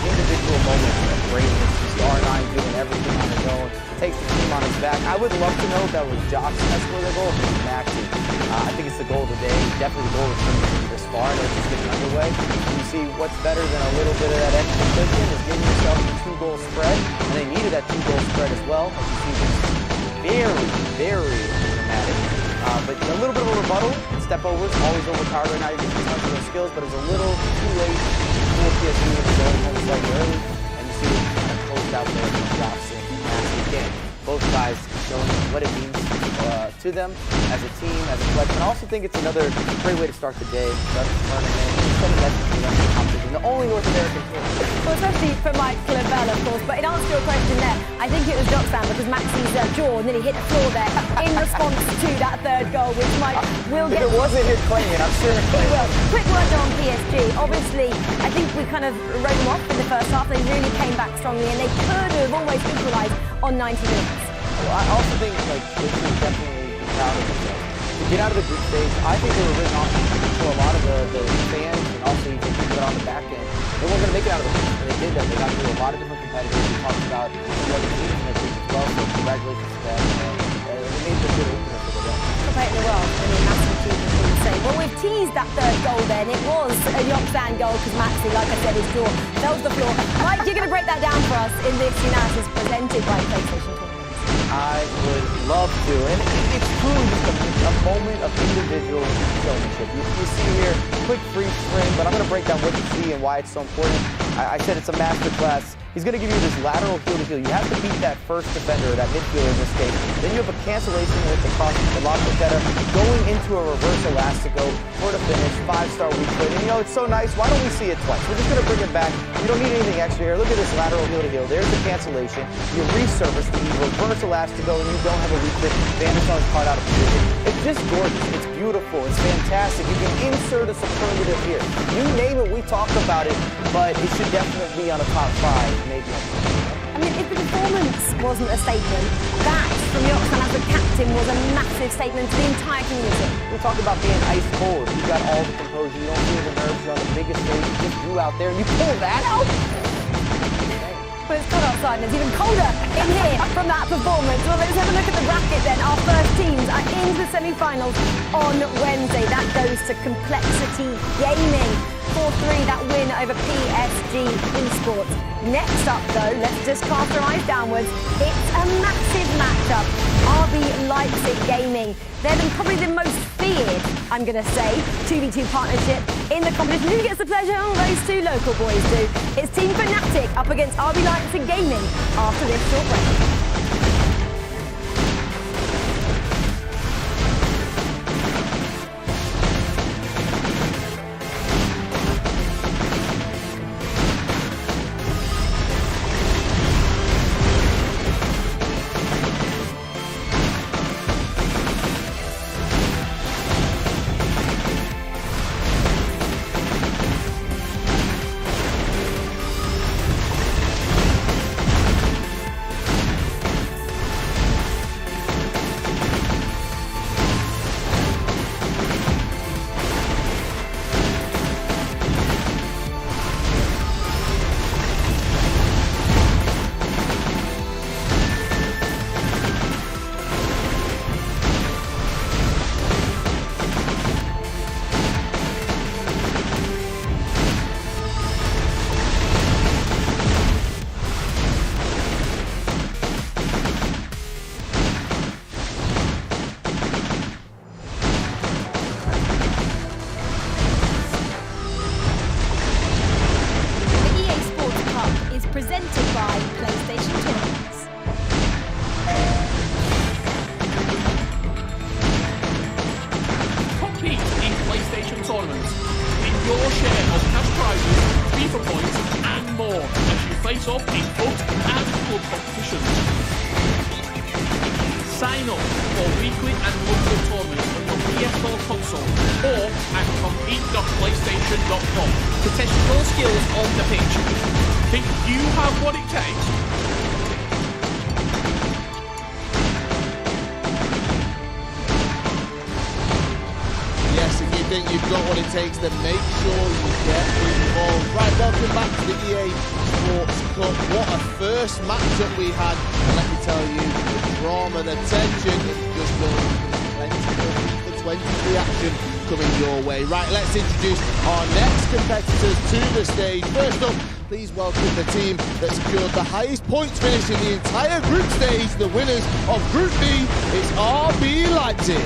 Individual moments of greatness. You see R9 doing everything on his own, takes the team on his back. I would love to know if that was Josh that scored the goal or maybe Maxi. I think it's the goal of the day. Definitely the goal of the team this far. I know it's just getting underway. You see what's better than a little bit of that extra cushion is giving yourself a 2-goal spread. And they needed that 2-goal spread as well. As you see, this very, very dramatic. But a little bit of a rebuttal. Step overs, always overpowered right now. You're getting tons of those skills, but it was a little too late for PSG to go home slightly early. And you see it kind of closed out there from Dobson and Maxi again. Both guys showing what it means to them as a team, as a collective. And I also think it's another great way to start the day, start the tournament, send a message to them, competition, the only North American team. Well, especially for Mike Clavel, of course. But in answer to your question there, I think it was Doxan because Maxi's jaw nearly hit the floor there in response to that third goal, which Mike will get. If it wasn't hit claiming, I'm sure it claimed. Well, quick word on PSG. Obviously, I think we kind of wrote them off in the first half. They really came back strongly, and they could have almost equalised on 90 minutes. Well, I also think they should definitely be proud of themselves. To get out of the group stage, I think they were written off for a lot of the fans and also even people on the back end. They weren't going to make it out of the group, and they did that. They got through a lot of different competitors. We talked about the other teams in the group as well, so congratulations to them. They made a good opener for the day. Top 8 in the world, I mean, massive achievement, we would say. Well, we've teased that third goal then. It was a Yoxan goal because Maxi, like I said, his jaw fell to the floor. Mike, you're going to break that down for us in this analysis presented by PlayStation Tournament. I would love to, and it's truly just a moment of individual showmanship. You see here, quick brief frame, but I'm going to break down what you see and why it's so important. I said it's a masterclass. He's going to give you this lateral heel-to-heel. You have to beat that first defender, that midfielder in this case. Then you have a cancellation with the cross, the lob defender, going into a reverse elastico for the finish, 5-star weak foot. And you know, it's so nice. Why don't we see it twice? We're just going to bring it back. You don't need anything extra here. Look at this lateral heel-to-heel. There's the cancellation. You resurface the reverse elastico, and you don't have a weak foot. Vanderson's caught out of position. It's just gorgeous. It's beautiful. It's fantastic. You can insert a superlative here. You name it, we talk about it, but it should definitely be on a top 5. Maybe. I mean, if the performance wasn't a statement, that from Yoxan as the captain was a massive statement to the entire community. We talk about being ice cold. You got all the composure. You don't feel the nerves. You're on the biggest stage. You just do out there and you pull that out. But it's cold outside and it's even colder in here from that performance. Well, let's have a look at the bracket then. Our first teams are into the semi-finals on Wednesday. That goes to Complexity Gaming. 4-3, that win over PSG Esports. Next up, though, let's just cast our eyes downwards. It's a massive matchup. RB Leipzig Gaming. They're probably the most feared, I'm going to say, 2v2 partnership in the competition. Who gets the pleasure? Oh, those two local boys do. It's Team Fnatic up against RB Leipzig Gaming after this short break. Presented by PlayStation Tournaments. Compete in PlayStation Tournaments. Win your share of cash prizes, FIFA points, and more as you face off in FUT and club competitions. Sign up for weekly and monthly tournaments on your PS4 console or at compete.playstation.com to test your skills on the pitch. Think you have what it takes? Yes, if you think you've got what it takes, then make sure you get involved. Right, welcome back to the EA Esports Cup. What a first matchup we had. And let me tell you, the drama, the tension is just building. Plenty of FIFA 23 action coming your way. Right, let's introduce our next competitors to the stage. First up, please welcome the team that secured the highest points finish in the entire group stage. The winners of Group B is RB Leipzig.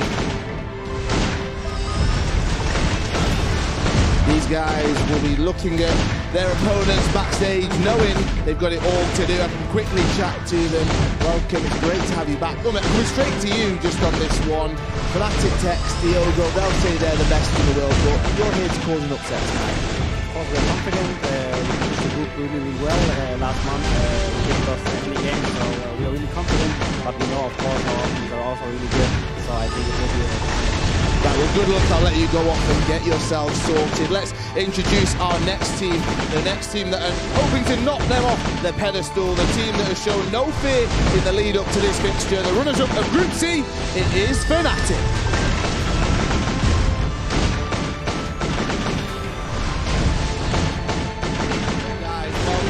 These guys will be looking at their opponents backstage, knowing they've got it all to do. I can quickly chat to them. Welcome, it's great to have you back. Coming straight to you just on this one. Fnatic, Text, Diogo, they'll say they're the best in the world, but you're here to cause an upset tonight. Of course, we're confident. We finished the group really well last month. We didn't lost any game, so we are really confident. But we know, of course, our options are also really good. So I think it will be Right, well, good luck. I'll let you go off and get yourselves sorted. Let's introduce our next team. The next team that are hoping to knock them off their pedestal. The team that has shown no fear in the lead up to this fixture. The runners-up of Group C, it is Fnatic.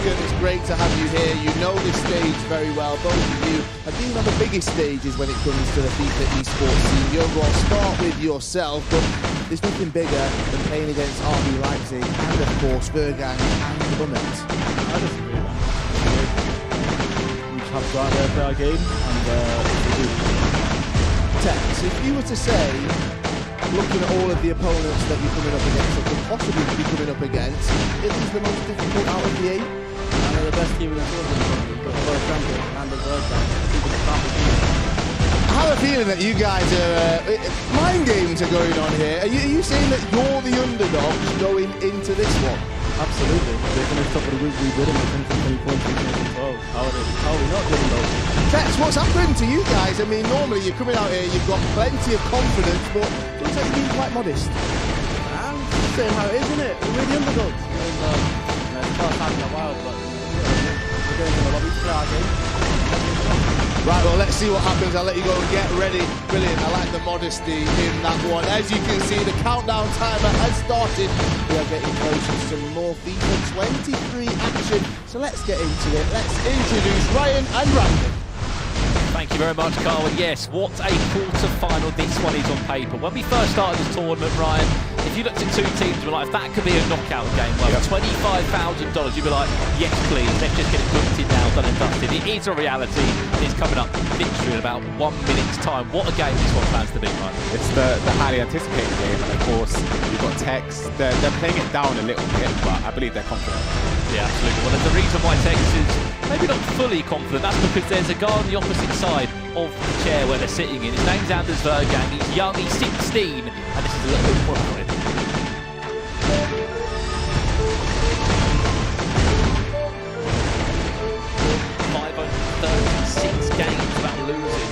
It's great to have you here. You know this stage very well. Both of you have been on the biggest stages when it comes to the FIFA esports scene. Diogo, I'll start with yourself, but there's nothing bigger than playing against RB Leipzig and, of course, Vergang and Bummet. I disagree. We have to go out there and play our game, and we do. Tex, if you were to say, looking at all of the opponents that you're coming up against, or could possibly be coming up against, it is the most difficult out of the 8? And they're the best team in the tournament. We've got the world champion and the world champion. I have a feeling that you guys are mind games are going on here. Are you saying that you're the underdogs going into this one? Absolutely. They finished top of the group. We did, and they finished with 20 points. We finished with 12. How are we not doing those? Tex, what's happened to you guys? I mean, normally you're coming out here, you've got plenty of confidence, but it looks like you're being quite modest. I'm saying how it is, isn't it? We're the underdogs. And it's the first time in a while, but we're going to the lobby to play our game. Right, well, let's see what happens. I'll let you go and get ready. Brilliant. I like the modesty in that one. As you can see, the countdown timer has started. We are getting closer to some more FIFA 23 action. So let's get into it. Let's introduce Ryan and Brandon. Thank you very much, Carl. Yes, what a quarter-final this one is on paper. When we first started this tournament, Ryan, if you looked at two teams, you were like, if that could be a knockout game, well, $25,000, you'd be like, yes, please, let's just get it booked in now, done and dusted. It is a reality. It's coming up literally in about 1 minute's time. What a game this one plans to be, Ryan. It's the highly anticipated game, and of course, you've got Tex. They're playing it down a little bit, but I believe they're confident. Yeah, absolutely. Well, there's a reason why Tex is maybe not fully confident. That's because there's a guy on the opposite side of the chair where they're sitting in. His name's Anders Vergang. He's young, he's 16, and this is a little bit more about it. Games without losing.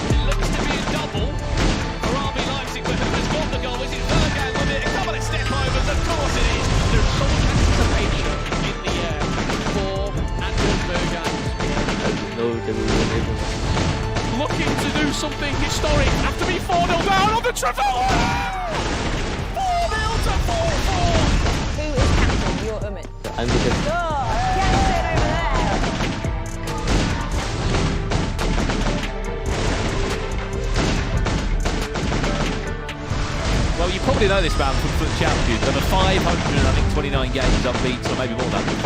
It looks to be a double for RB Leipzig, but who has got the goal? Is it Vergang with it? A couple of step overs, of course it is. There's so much anticipation in the air for Anders Vergang. Looking to do something historic after being 4-0 down on the triple. 4-0 to 4-4. Who is captain? You're Umit. I'm the good. Get it over there. Well, you probably know this man from Foot Champions. Over 529 games unbeaten, or maybe more than that,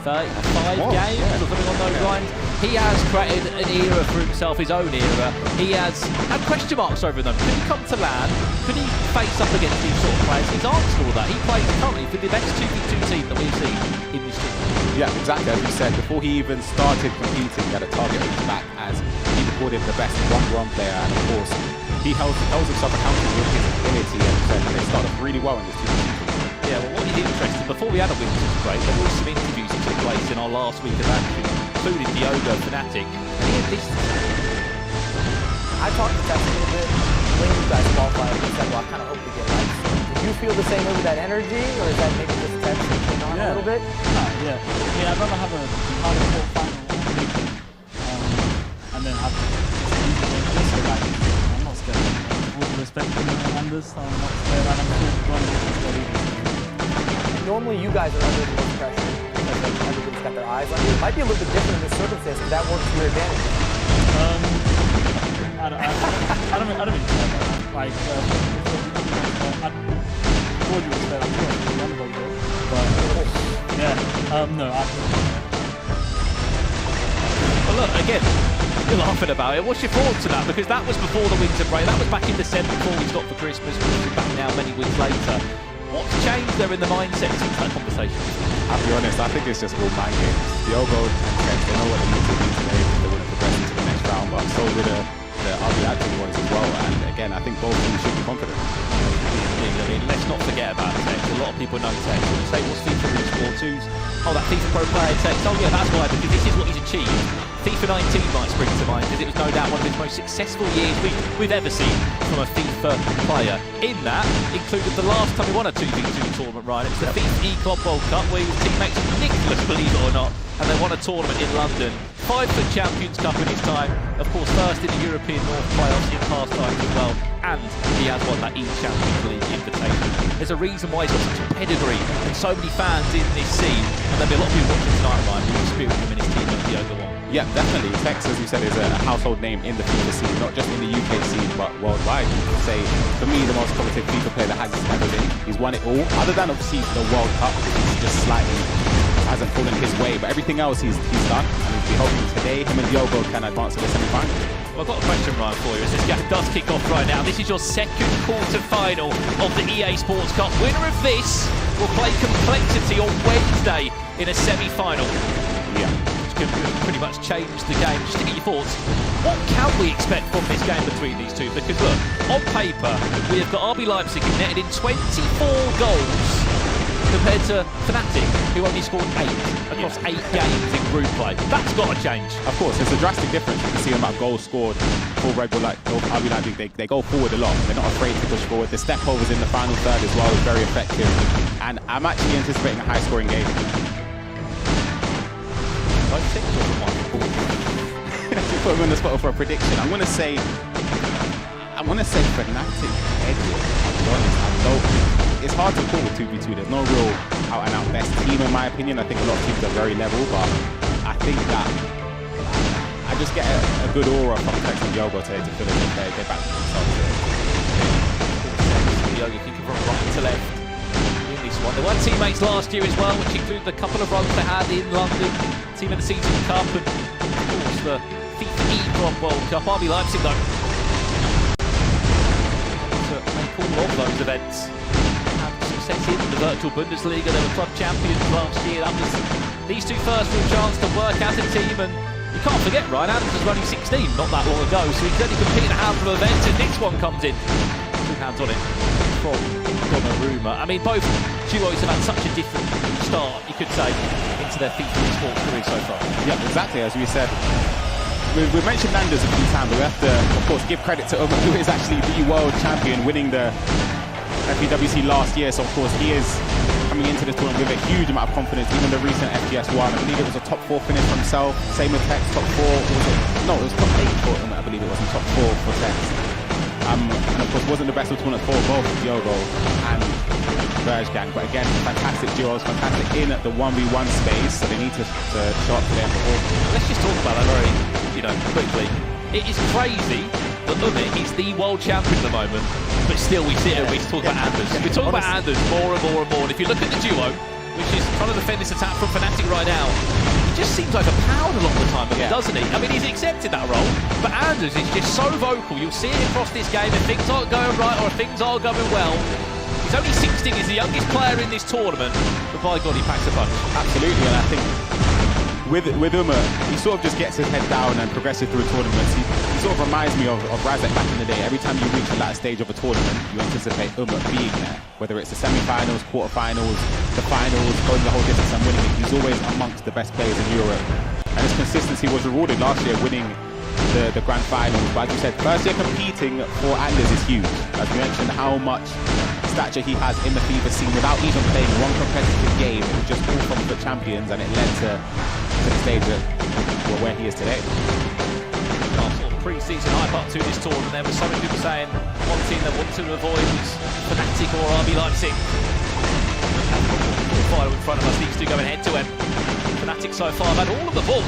535 games or something on those lines. He has created an era for himself, his own era. He has had question marks over them. Could he come to land? Could he face up against these sort of players? He's answered all that. He plays currently for the best 2v2 team that we've seen in this tournament. Yeah, exactly. As you said, before he even started competing, he had a target on his back as he recorded the best 1v1 player, and of course, he held himself accountable with his ability, and said they started really well in this 2v2. Yeah, well, what is interesting, before we had a Winter's break, there were some interviews that took place in our last week of action, including Diogo, Fnatic, and he had this to say. I talked to Tex a little bit when you guys qualified. He said, well, I kind of hope we get right. Did you feel the same way with that energy, or is that maybe just Tex taking on a little bit? Yeah. I'd rather have a hardcore final and then have this like, I'm not scared. With all the respect to Anders, I'm not scared. I'm still running. Normally you guys are under the most pressure because that everybody's got their eyes on you. It might be a little bit different in this circumstance, but that works to your advantage. I don't really care about that. Like, all due respect, I'm not really underdog though. But, yeah, no, Well, look, again, you're laughing about it. What's your thoughts on that? Because that was before the winter break. That was back in December before we stopped for Christmas. We're back now many weeks later. What's changed there in the mindset since that conversation? I'll be honest, I think it's just all mind games. Diogo and Tex, they know what they need to do today if they want to progress into the next round, but so do the RB Leipzig ones as well. And again, I think both teams should be confident. I mean, let's not forget about Tex. A lot of people know Tex. When you say, what's FIFA Reach 4-2s? Oh, that FIFA Pro player Tex. Oh, yeah, that's why, because this is what he's achieved. FIFA 19 might spring to mind, because it was no doubt one of his most successful years we've ever seen from a FIFA player. In that, included the last time he won a 2v2 tournament, Ryan. It was the FIFA E-Club World Cup, where he was teammates with Nicholas, believe it or not, and they won a tournament in London. 5-foot Champions Cup in his time, of course, first in the European North playoffs in past times as well, and he has won that Champions League invitation. There's a reason why he's got such a pedigree and so many fans in this scene, and there'll be a lot of people watching tonight, Ryan, who experience him and his team at Diogo One. Yeah, definitely. Tex, as you said, is a household name in the FIFA scene, not just in the UK scene, but worldwide. You could say, for me, the most competitive FIFA player that has ever been. He's won it all, other than obviously the World Cup, which is just slightly hasn't fallen his way, but everything else he's done, and we're hoping today him and Diogo can advance to the semi-final. Well, I've got a question, Ryan, for you as this game does kick off right now. This is your second quarter-final of the EA Sports Cup. Winner of this will play Complexity on Wednesday in a semi-final. Yeah. Could pretty much change the game. Just to get your thoughts, what can we expect from this game between these two? Because look, on paper, we have got RB Leipzig who netted in 24 goals compared to Fnatic, who only scored 8 across 8 games in group play. That's got to change. Of course, it's a drastic difference. You can see the amount of goals scored for Red Bull, like RB Leipzig. They go forward a lot. They're not afraid to push forward. The step overs in the final third as well is very effective. And I'm actually anticipating a high-scoring game. To put him on the spot for a prediction, I'm gonna say Fnatic edge. I'll be honest, it's hard to call with 2v2. There's no real out-and-out best team in my opinion. I think a lot of teams are very level, but I think that I just get a good aura from Tex and Diogo today to feel as if they're back to themselves. Diogo kicking from right to left in this one. They were teammates last year as well, which included a couple of runs they had in London. Team of the Season Cup and, of course, the FIFA E-Club World Cup. RB Leipzig, though, to make all of those events. Had success in the virtual Bundesliga. They were club champions last year. That was these two first real chance to work as a team. And you can't forget, Ryan Adams was running 16 not that long ago, so he's only competed in a handful of events, and this one comes in. 2 hands on it from Donnarumma. I mean, both duos have had such a different start, you could say, into their FIFA Sports career so far. Yeah, exactly. As we said, we mentioned Nando's a few times, but we have to, of course, give credit to Umar, who is actually the world champion, winning the FPWC last year. So, of course, he is coming into this tournament with a huge amount of confidence. Even the recent FGS one, I believe it was a top 4 finish for himself. Same with Tex, top 4. It was top 8 for him, I believe it was, and top 4 for Tex. And of course, wasn't the best of tournament for both Diogo and Berggang, but again, fantastic duos, fantastic in the 1v1 space, so they need to show up to their performance. Let's just talk about that very, quickly. It is crazy that Umit is the world champion at the moment, but still we sit here and we talk about Anders. We talk about Anders more and more and more, and if you look at the duo, which is trying to defend this attack from Fnatic right now, he just seems like a pound a lot of the time, doesn't he? I mean, he's accepted that role, but Anders is just so vocal. You'll see it across this game if things aren't going right or if things are going well. He's only 16, he's the youngest player in this tournament, but by God, he packs a punch. Absolutely, and I think with Umar, he sort of just gets his head down and progresses through tournaments. He sort of reminds me of Razek back in the day. Every time you reach the latter stage of a tournament, you anticipate Umar being there. Whether it's the semi-finals, quarter-finals, the finals, going the whole distance and winning it, he's always amongst the best players in Europe. And his consistency was rewarded last year, winning the grand finals. But as you said, first year competing for Anders is huge. As we mentioned, how much stature he has in the FIFA scene without even playing one competitive game. It was just all from the champions, and it led to the stage where he is today. Sort of pre-season hype up to this tournament, there was so many people saying one team that want to avoid was Fnatic or RB Leipzig. profiler in front of us. These two going head-to-head. Fnatic so far have had all of the ball.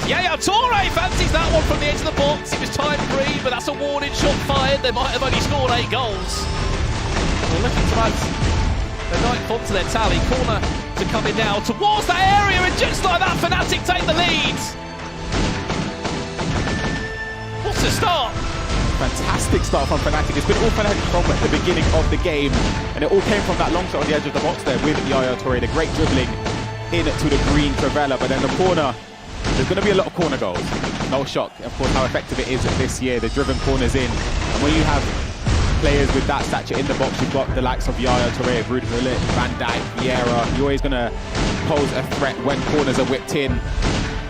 Yaya Toure fancies that one from the edge of the box. It was time free, but that's a warning shot fired. They might have only scored 8 goals. We're looking to add the 9th onto their tally. Corner to come in now towards that area, and just like that, Fnatic take the lead. What a start! Fantastic start from Fnatic. It's been all Fnatic from at the beginning of the game, and it all came from that long shot on the edge of the box there with Yaya Toure. The great dribbling into the green Travella, but then the corner. There's going to be a lot of corner goals. No shock, of course, how effective it is this year. The driven corners in. And when you have players with that stature in the box, you've got the likes of Yaya Toure, Ruud Gullit, Van Dijk, Vieira. You're always going to pose a threat when corners are whipped in.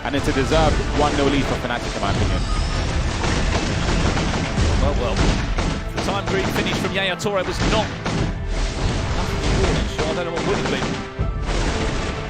And it's a deserved 1-0 lead for Fnatic, in my opinion. Well. The time green finish from Yaya Toure was not nothing warning shot. I don't know what would have been.